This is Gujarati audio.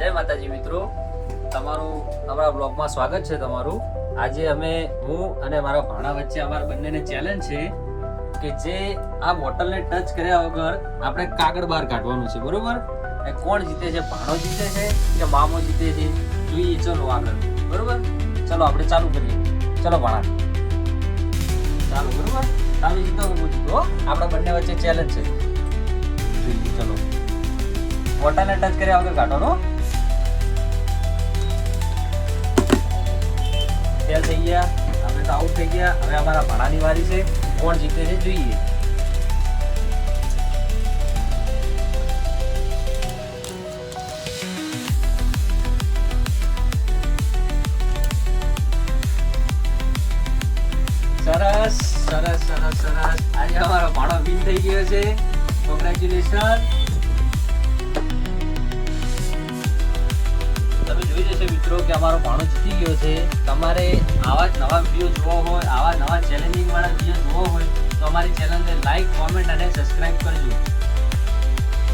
જય માતાજી મિત્રો, તમારું અમારા બ્લોગમાં સ્વાગત છે તમારું. આજે હું અને મારા ભાણા વચ્ચે અમારા બંનેને ચેલેન્જ છે કે જે આ બોટલને ટચ કર્યા વગર આપણે કાગળ બહાર કાઢવાનું છે, બરોબર? એ કોણ જીતે છે? ભાણો જીતે છે કે મામો જીતે છે? જોઈએ. ચલો આગળ, બરોબર? ચલો આપણે ચાલુ કરીએ. ચલો ભાણા ચાલુ, બરોબર? તમે જીતો કે હું જીતો, આપણા બંને વચ્ચે ચેલેન્જ છે. ચલો, બોટલને ટચ કર્યા વગર કાઢવાનો. ફેલ થઈ ગયા, આપણે તો આઉટ થઈ ગયા. હવે અમારા ભાણાની વારી છે. કોણ જીતે છે જોઈએ. સરસ સરસ સરસ સરસ. આજે અમારો ભાણો વિન થઈ ગયો છે. કોંગ્રેચ્યુલેશન. તમે જોઈ જશે મિત્રો કે અમારો ભાણો જીતી ગયો છે. તમારે આવા જ નવા વિડીયો જોવા હોય, આવા નવા ચેલેન્જિંગ વાળા વિડીયો જોવા હોય તો અમારી ચેનલને લાઈક, કોમેન્ટ અને સબસ્ક્રાઇબ કરજો.